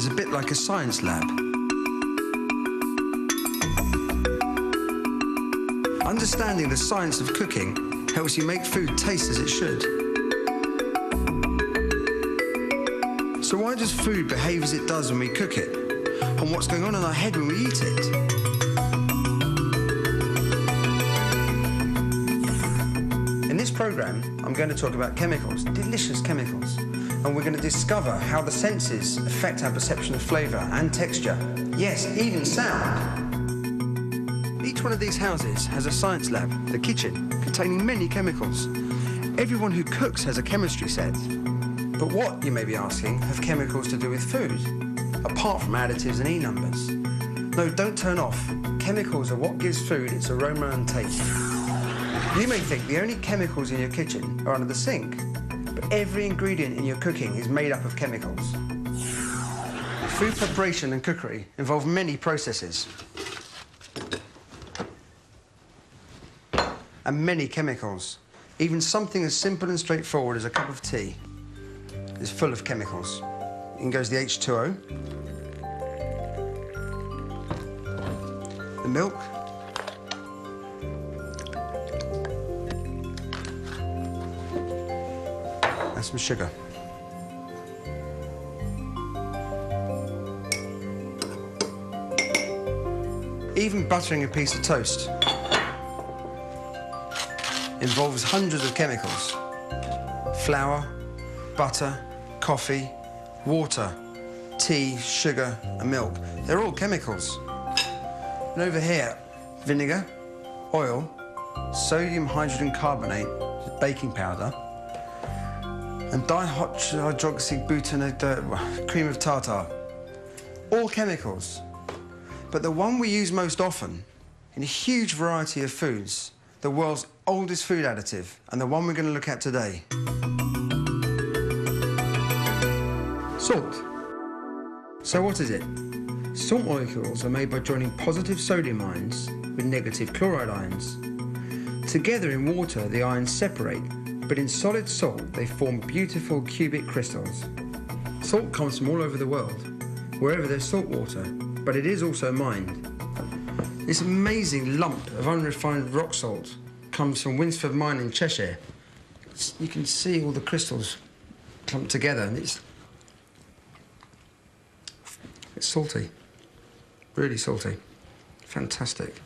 is a bit like a science lab. Understanding the science of cooking helps you make food taste as it should. So why does food behave as it does when we cook it? And what's going on in our head when we eat it? In this programme, I'm going to talk about chemicals, delicious chemicals. And we're going to discover how the senses affect our perception of flavour and texture. Yes, even sound. Each one of these houses has a science lab, the kitchen, containing many chemicals. Everyone who cooks has a chemistry set. But what, you may be asking, have chemicals to do with food? Apart from additives and E-numbers. No, don't turn off. Chemicals are what gives food its aroma and taste. You may think the only chemicals in your kitchen are under the sink, but every ingredient in your cooking is made up of chemicals. Food preparation and cookery involve many processes and many chemicals. Even something as simple and straightforward as a cup of tea is full of chemicals. In goes the H2O, the milk, and some sugar. Even buttering a piece of toast involves hundreds of chemicals. Flour, butter, coffee, water, tea, sugar and milk. They're all chemicals. And over here, vinegar, oil, sodium hydrogen carbonate, baking powder, and dihydroxybutanoate, cream of tartar. All chemicals. But the one we use most often in a huge variety of foods, the world's oldest food additive, and the one we're going to look at today. Salt. So what is it? Salt molecules are made by joining positive sodium ions with negative chloride ions. Together in water, the ions separate, but in solid salt, they form beautiful cubic crystals. Salt comes from all over the world, wherever there's salt water, but it is also mined. This amazing lump of unrefined rock salt comes from Winsford Mine in Cheshire. You can see all the crystals clumped together, and it's salty, really salty, fantastic.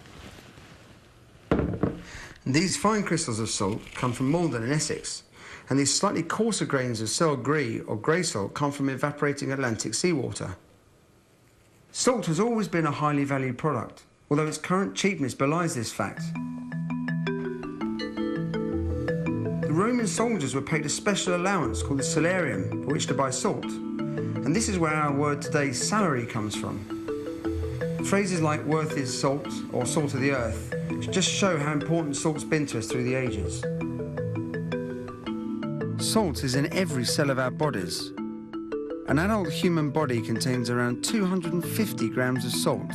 And these fine crystals of salt come from Malden in Essex, and these slightly coarser grains of sel gris or grey salt come from evaporating Atlantic seawater. Salt has always been a highly valued product, although its current cheapness belies this fact. The Roman soldiers were paid a special allowance called the salarium for which to buy salt, and this is where our word today, salary, comes from. Phrases like worth is salt or salt of the earth just show how important salt's been to us through the ages. Salt is in every cell of our bodies. An adult human body contains around 250 grams of salt.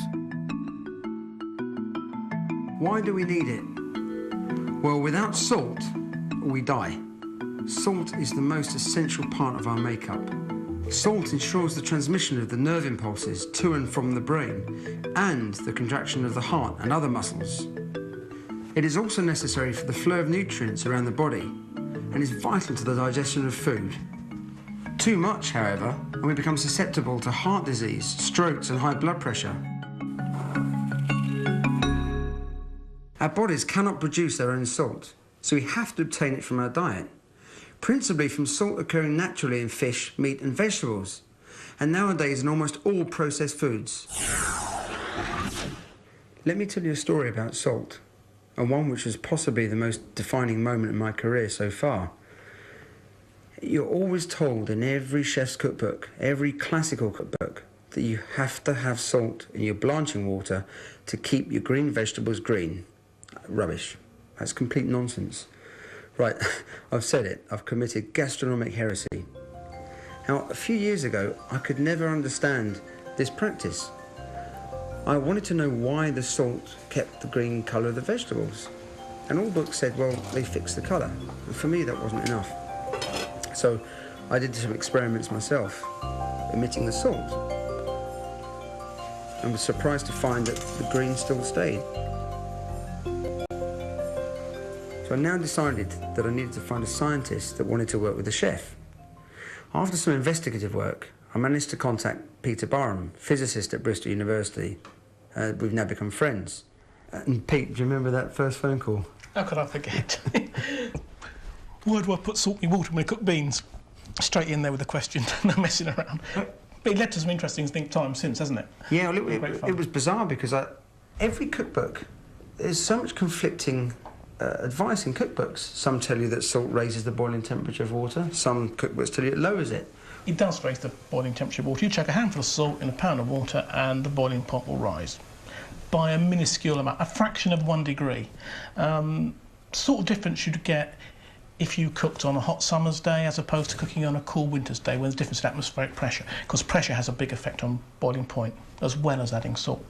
Why do we need it? Well, without salt, we die. Salt is the most essential part of our makeup. Salt ensures the transmission of the nerve impulses to and from the brain and the contraction of the heart and other muscles. It is also necessary for the flow of nutrients around the body and is vital to the digestion of food. Too much, however, and we become susceptible to heart disease, strokes and high blood pressure. Our bodies cannot produce their own salt, so we have to obtain it from our diet, principally from salt occurring naturally in fish, meat and vegetables, and nowadays in almost all processed foods. Let me tell you a story about salt, and one which was possibly the most defining moment in my career so far. You're always told in every chef's cookbook, every classical cookbook, that you have to have salt in your blanching water to keep your green vegetables green. Rubbish. That's complete nonsense. Right, I've said it. I've committed gastronomic heresy. Now, a few years ago, I could never understand this practice. I wanted to know why the salt kept the green colour of the vegetables. And all books said, well, they fix the colour. And for me, that wasn't enough. So I did some experiments myself, omitting the salt. and was surprised to find that the green still stayed. So I now decided that I needed to find a scientist that wanted to work with a chef. After some investigative work, I managed to contact Peter Barham, physicist at Bristol University. We've now become friends. And Pete, do you remember that first phone call? How could I forget? Why do I put salt in water when I cook beans? Straight in there with a question, no messing around. But it led to some interesting times since, hasn't it? Yeah, well, it was bizarre because every cookbook, there's so much conflicting advice in cookbooks. Some tell you that salt raises the boiling temperature of water. Some cookbooks tell you it lowers it. It does raise the boiling temperature of water. You chuck a handful of salt in a pound of water and the boiling point will rise by a minuscule amount, a fraction of 1 degree. Sort of difference you'd get if you cooked on a hot summer's day as opposed to cooking on a cool winter's day when there's difference in atmospheric pressure, because pressure has a big effect on boiling point as well as adding salt.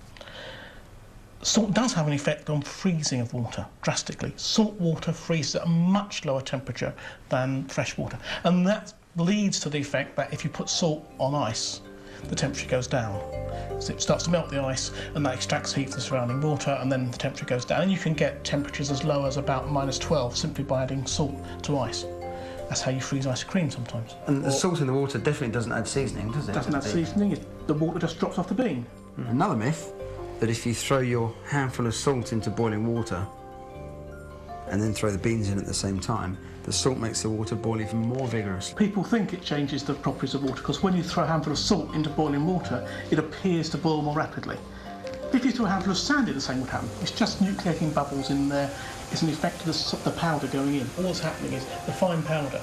Salt does have an effect on freezing of water, drastically. Salt water freezes at a much lower temperature than fresh water, and that leads to the effect that if you put salt on ice, the temperature goes down. So it starts to melt the ice and that extracts heat from the surrounding water, and then the temperature goes down. And you can get temperatures as low as about -12 simply by adding salt to ice. That's how you freeze ice cream sometimes. And the salt in the water definitely doesn't add seasoning, does it? Doesn't add seasoning, the water just drops off the bean. Another myth, that if you throw your handful of salt into boiling water and then throw the beans in at the same time, the salt makes the water boil even more vigorously. People think it changes the properties of water because when you throw a handful of salt into boiling water, it appears to boil more rapidly. If you throw a handful of sand in, the same would happen. It's just nucleating bubbles in there. It's an effect of the powder going in. All that's happening is the fine powder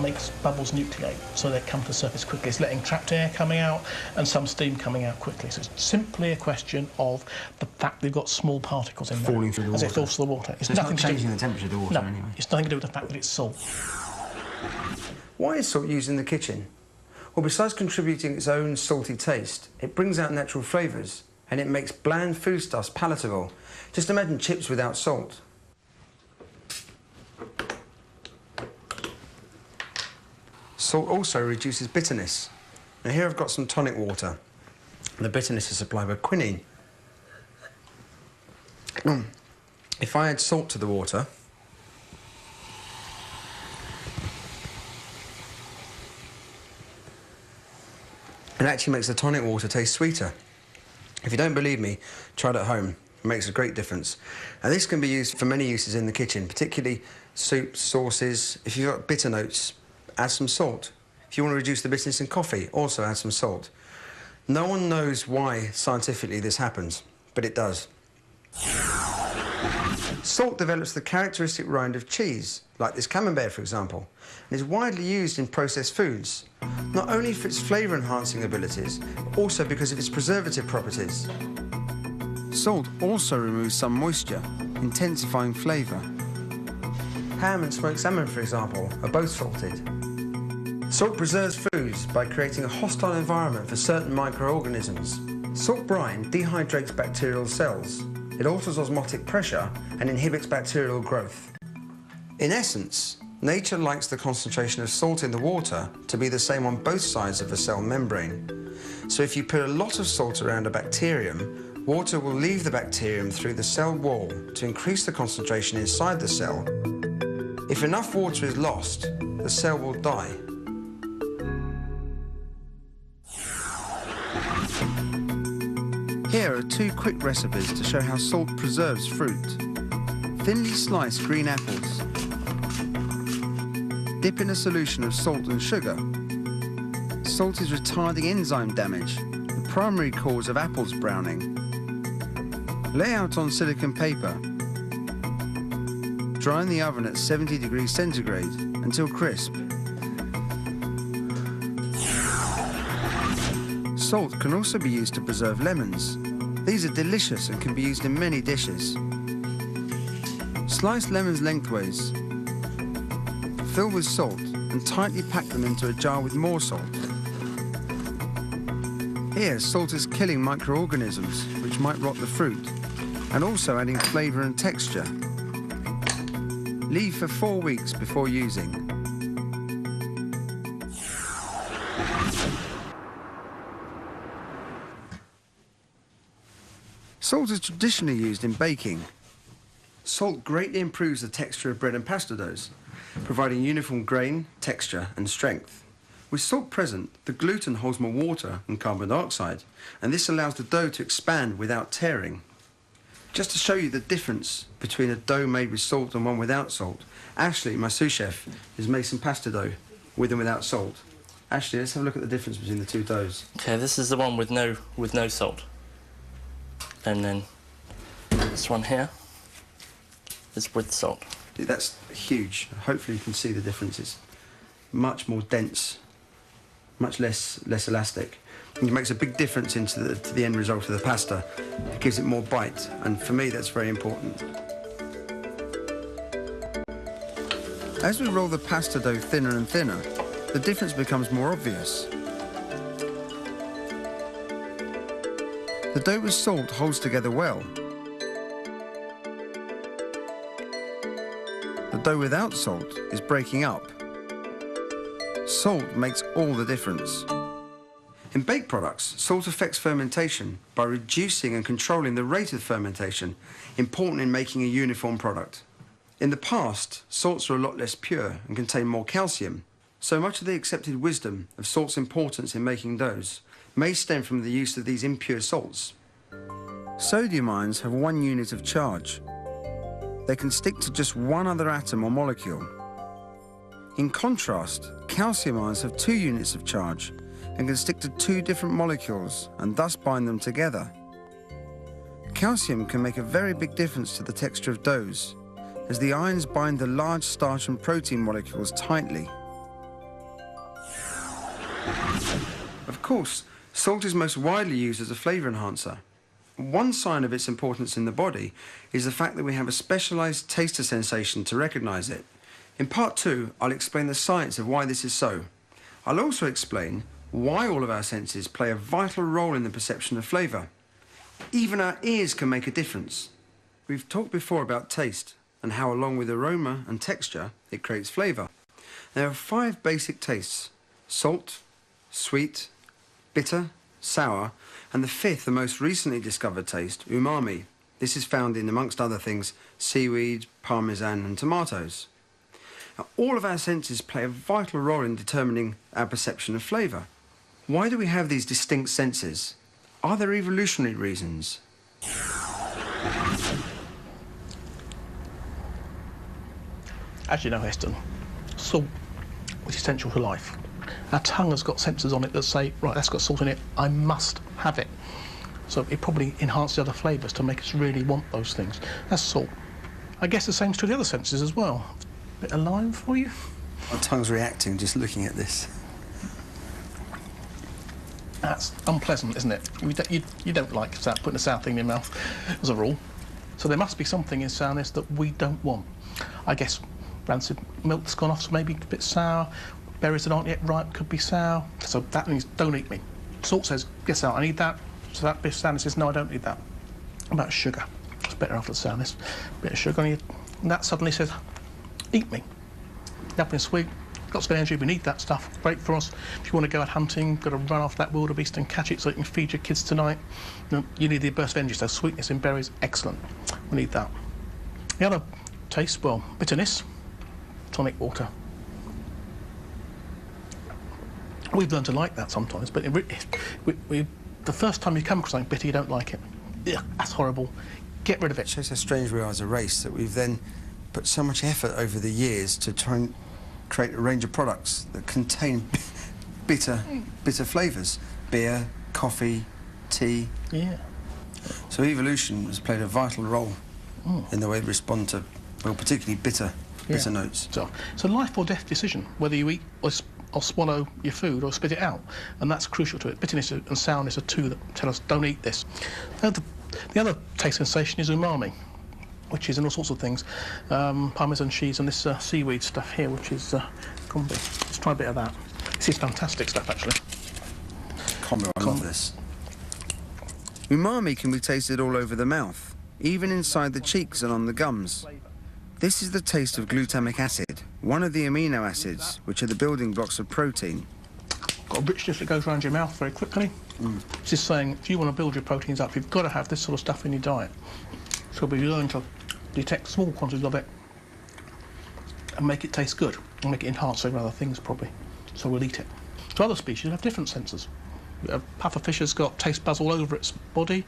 makes bubbles nucleate, so they come to the surface quickly. It's letting trapped air coming out and some steam coming out quickly. So it's simply a question of the fact they've got small particles in there falling through the water. As it falls through the water. It's nothing not changing the temperature of the water anyway. It's nothing to do with the fact that it's salt. Why is salt used in the kitchen? Well, besides contributing its own salty taste, it brings out natural flavours and it makes bland foodstuffs palatable. Just imagine chips without salt. Salt also reduces bitterness. Now here I've got some tonic water. The bitterness is supplied by quinine. If I add salt to the water, it actually makes the tonic water taste sweeter. If you don't believe me, try it at home. It makes a great difference. And this can be used for many uses in the kitchen, particularly soups, sauces. If you've got bitter notes, add some salt. If you want to reduce the bitterness in coffee, also add some salt. No one knows why scientifically this happens, but it does. Salt develops the characteristic rind of cheese, like this camembert, for example, and is widely used in processed foods, not only for its flavour-enhancing abilities, but also because of its preservative properties. Salt also removes some moisture, intensifying flavour. Ham and smoked salmon, for example, are both salted. Salt preserves foods by creating a hostile environment for certain microorganisms. Salt brine dehydrates bacterial cells. It alters osmotic pressure and inhibits bacterial growth. In essence, nature likes the concentration of salt in the water to be the same on both sides of the cell membrane. So if you put a lot of salt around a bacterium, water will leave the bacterium through the cell wall to increase the concentration inside the cell. If enough water is lost, the cell will die. Here are 2 quick recipes to show how salt preserves fruit. Thinly sliced green apples. Dip in a solution of salt and sugar. Salt is retarding enzyme damage, the primary cause of apples browning. Lay out on silicone paper. Dry in the oven at 70 degrees centigrade until crisp. Salt can also be used to preserve lemons. These are delicious and can be used in many dishes. Slice lemons lengthways. Fill with salt and tightly pack them into a jar with more salt. Here, salt is killing microorganisms which might rot the fruit and also adding flavour and texture. Leave for 4 weeks before using. Salt is traditionally used in baking. Salt greatly improves the texture of bread and pasta doughs, providing uniform grain, texture and strength. With salt present, the gluten holds more water and carbon dioxide, and this allows the dough to expand without tearing. Just to show you the difference between a dough made with salt and one without salt, Ashley, my sous chef, has made some pasta dough with and without salt. Ashley, let's have a look at the difference between the two doughs. Okay, this is the one with no salt. And then this one here is with salt. That's huge. Hopefully you can see the differences. Much more dense, much less elastic. It makes a big difference to the end result of the pasta. It gives it more bite, and for me that's very important. As we roll the pasta dough thinner and thinner, the difference becomes more obvious. The dough with salt holds together well. The dough without salt is breaking up. Salt makes all the difference. In baked products, salt affects fermentation by reducing and controlling the rate of fermentation, important in making a uniform product. In the past, salts were a lot less pure and contained more calcium, so much of the accepted wisdom of salt's importance in making doughs may stem from the use of these impure salts. Sodium ions have 1 unit of charge. They can stick to just one other atom or molecule. In contrast, calcium ions have 2 units of charge and can stick to 2 different molecules and thus bind them together. Calcium can make a very big difference to the texture of doughs, as the ions bind the large starch and protein molecules tightly. Of course, salt is most widely used as a flavour enhancer. One sign of its importance in the body is the fact that we have a specialised taster sensation to recognise it. In part 2, I'll explain the science of why this is so. I'll also explain why all of our senses play a vital role in the perception of flavour. Even our ears can make a difference. We've talked before about taste and how, along with aroma and texture, it creates flavour. There are 5 basic tastes: salt, sweet, bitter, sour, and the 5th, the most recently discovered taste, umami. This is found in, amongst other things, seaweed, parmesan and tomatoes. Now, all of our senses play a vital role in determining our perception of flavour. Why do we have these distinct senses? Are there evolutionary reasons? As you know, Heston, salt is essential to life. Our tongue has got sensors on it that say, right, that's got salt in it, I must have it. So it probably enhances other flavours to make us really want those things. That's salt. I guess the same's to the other senses as well. Bit of lime for you? My tongue's reacting just looking at this. That's unpleasant, isn't it? You don't like putting a sour thing in your mouth, as a rule. So there must be something in sourness that we don't want. I guess rancid milk's gone off, so maybe a bit sour. Berries that aren't yet ripe could be sour. So that means don't eat me. Salt says, yes, I need that. So that bit of sourness says, no, I don't need that. What about sugar? It's better after the sourness. Bit of sugar on you. And that suddenly says, eat me. Nothing sweet. Lots of energy, we need that stuff. Great for us. If you want to go out hunting, got to run off that wildebeest and catch it so you can feed your kids tonight. You need the burst of energy, so sweetness in berries, excellent. We need that. The other taste, well, bitterness, tonic water. We've learned to like that sometimes, but the first time you come across something bitter, you don't like it. Ugh, that's horrible. Get rid of it. It shows how strange we are as a race, that we've then put so much effort over the years to try and create a range of products that contain bitter flavours. Beer, coffee, tea. Yeah. So evolution has played a vital role in the way we respond to, well, particularly bitter notes. So it's a life or death decision, whether you eat or swallow your food or spit it out, and that's crucial to it. Bitterness and sourness are 2 that tell us don't eat this. The other taste sensation is umami, which is in all sorts of things. Parmesan cheese and this seaweed stuff here, which is combi. Let's try a bit of that. This is fantastic stuff, actually. Combi, I love this. Umami can be tasted all over the mouth, even inside the cheeks and on the gums. This is the taste of glutamic acid, one of the amino acids, which are the building blocks of protein. got a richness that goes around your mouth very quickly. It's just saying, if you want to build your proteins up, you've got to have this sort of stuff in your diet. So we learn to detect small quantities of it and make it taste good, and make it enhance over other things probably. So we'll eat it. So other species have different senses. Pufferfish's got taste buds all over its body.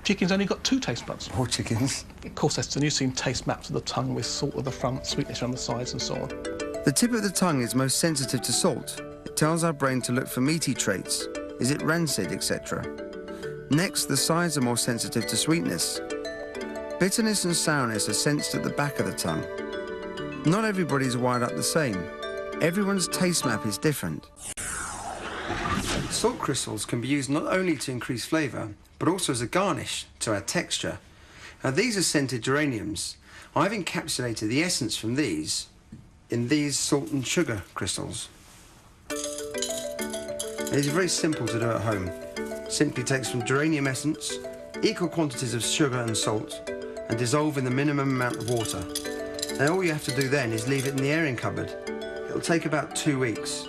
Chicken's only got 2 taste buds. Poor chickens. Of course, Heston, you've seen taste maps of the tongue with salt at the front, sweetness around the sides and so on. The tip of the tongue is most sensitive to salt. It tells our brain to look for meaty traits. Is it rancid, etc.? Next, the sides are more sensitive to sweetness. Bitterness and sourness are sensed at the back of the tongue. Not everybody's wired up the same. Everyone's taste map is different. Salt crystals can be used not only to increase flavour, but also as a garnish to add texture. Now, these are scented geraniums. I've encapsulated the essence from these in these salt and sugar crystals. It is very simple to do at home. Simply take some geranium essence, equal quantities of sugar and salt, and dissolve in the minimum amount of water. Now all you have to do then is leave it in the airing cupboard. It'll take about 2 weeks.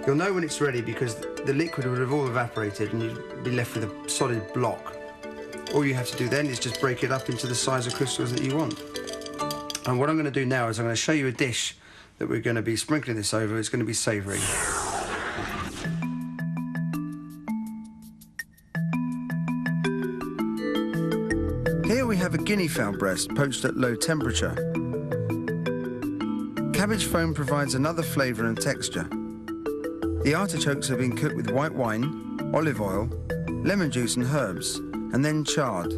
You'll know when it's ready because the liquid would have all evaporated and you'd be left with a solid block. All you have to do then is just break it up into the size of crystals that you want. And what I'm going to do now is I'm going to show you a dish that we're going to be sprinkling this over. It's going to be savoury. Here we have a guinea fowl breast poached at low temperature. Cabbage foam provides another flavour and texture. The artichokes have been cooked with white wine, olive oil, lemon juice and herbs, and then charred.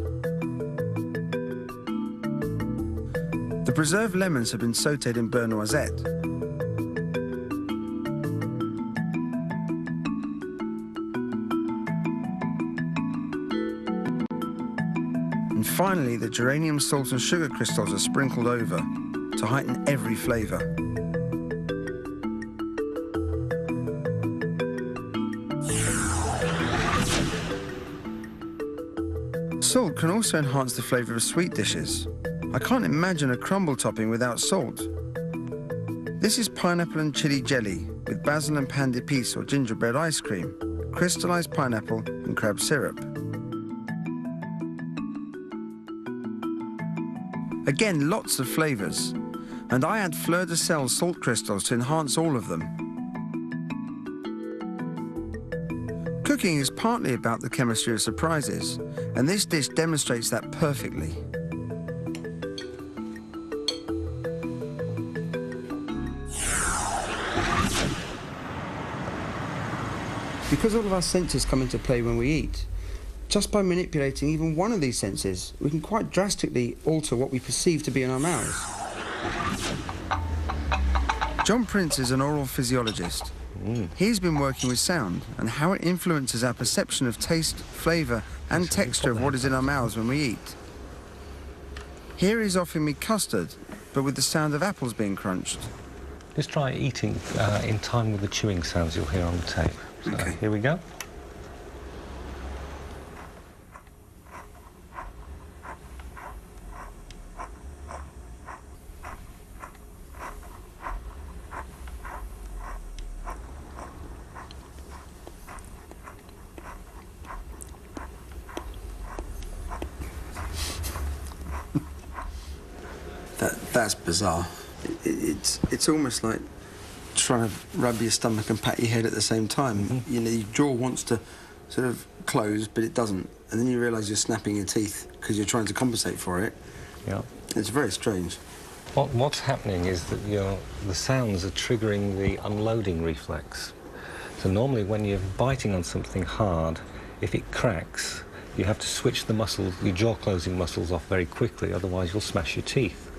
The preserved lemons have been sautéed in beurre noisette. And finally, the geranium salt and sugar crystals are sprinkled over to heighten every flavour. Salt can also enhance the flavour of sweet dishes. I can't imagine a crumble topping without salt. This is pineapple and chilli jelly with basil and pan de pisse or gingerbread ice cream, crystallised pineapple and crab syrup. Again, lots of flavours. And I add fleur de sel salt crystals to enhance all of them. Cooking is partly about the chemistry of surprises, and this dish demonstrates that perfectly. Because all of our senses come into play when we eat, just by manipulating even one of these senses, we can quite drastically alter what we perceive to be in our mouths. John Prince is an oral physiologist. He's been working with sound and how it influences our perception of taste, flavour and texture of what is in our mouths when we eat. Here he's offering me custard, but with the sound of apples being crunched. Just try eating in time with the chewing sounds you'll hear on the tape. So, okay. Here we go. That's bizarre. It's almost like trying to rub your stomach and pat your head at the same time. You know, your jaw wants to sort of close, but it doesn't. And then you realise you're snapping your teeth because you're trying to compensate for it. Yeah. It's very strange. What's happening is that the sounds are triggering the unloading reflex. So normally when you're biting on something hard, if it cracks, you have to switch the muscles, your jaw closing muscles off very quickly, otherwise you'll smash your teeth.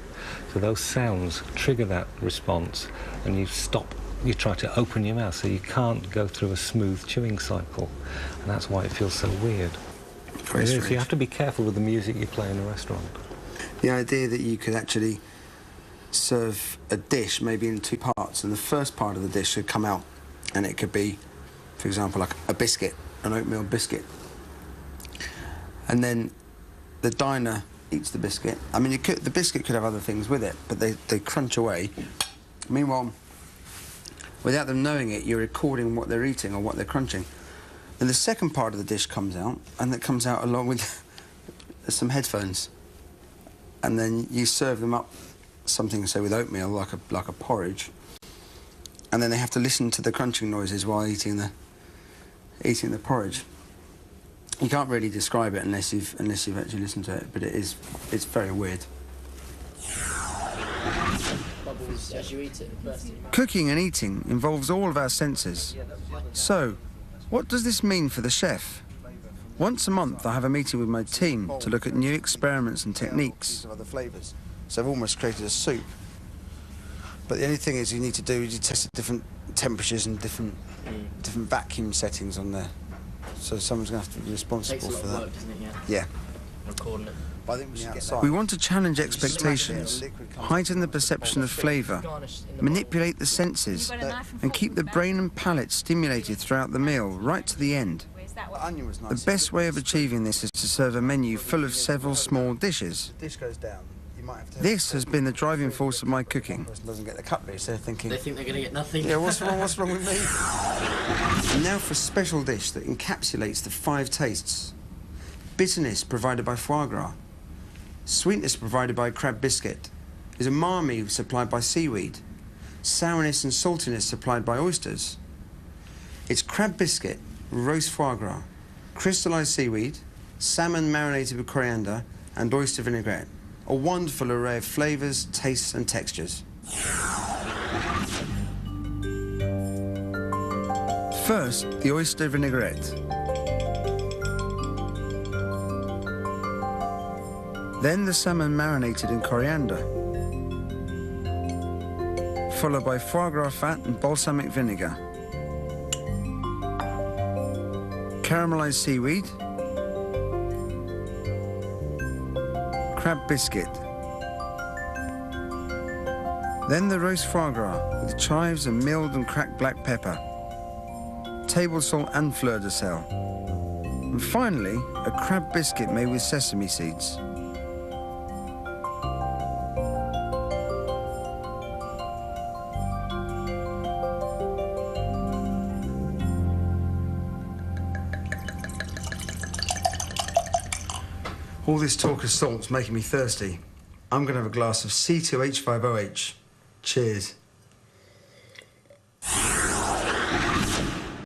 So those sounds trigger that response and you try to open your mouth, so you can't go through a smooth chewing cycle. And that's why it feels so weird. Very strange. You have to be careful with the music you play in a restaurant. The idea that you could actually serve a dish maybe in 2 parts, and the first part of the dish should come out, and it could be, for example, like a biscuit, an oatmeal biscuit. And then the diner eats the biscuit. I mean, the biscuit could have other things with it, but they crunch away. Meanwhile, Without them knowing it, you're recording what they're eating or what they're crunching. Then the second part of the dish comes out, and that comes out along with some headphones. And then you serve them up something, say, with oatmeal, like a porridge. And then they have to listen to the crunching noises while eating the porridge. You can't really describe it unless you've actually listened to it, but it's very weird. Bubbles as you eat it. Cooking and eating involves all of our senses. So, what does this mean for the chef? Once a month, I have a meeting with my team to look at new experiments and techniques. So I've almost created a soup. But the only thing is you need to do is you test at different temperatures and different vacuum settings on there. So someone's going to have to be responsible for that. Work, doesn't it? Yeah. Recording it. I think we should get we want to challenge expectations, heighten the perception of flavour, manipulate the senses, and keep the brain and palate stimulated throughout the meal, right to the end. The best way of achieving this is to serve a menu full of several small dishes. This has been the driving force of my cooking. Doesn't get the cutlery, so they're thinking... They think they're going to get nothing. Yeah, what's wrong with me? And now for a special dish that encapsulates the 5 tastes. Bitterness provided by foie gras. Sweetness provided by crab biscuit. Is umami supplied by seaweed. Sourness and saltiness supplied by oysters. It's crab biscuit, roast foie gras, crystallized seaweed, salmon marinated with coriander, and oyster vinaigrette. A wonderful array of flavours, tastes and textures. First, the oyster vinaigrette. Then the salmon marinated in coriander, followed by foie gras fat and balsamic vinegar. Caramelized seaweed, crab biscuit. Then the roast foie gras with chives and milled and cracked black pepper, table salt and fleur de sel. And finally, a crab biscuit made with sesame seeds. All this talk of salt's making me thirsty. I'm going to have a glass of C2H5OH. Cheers.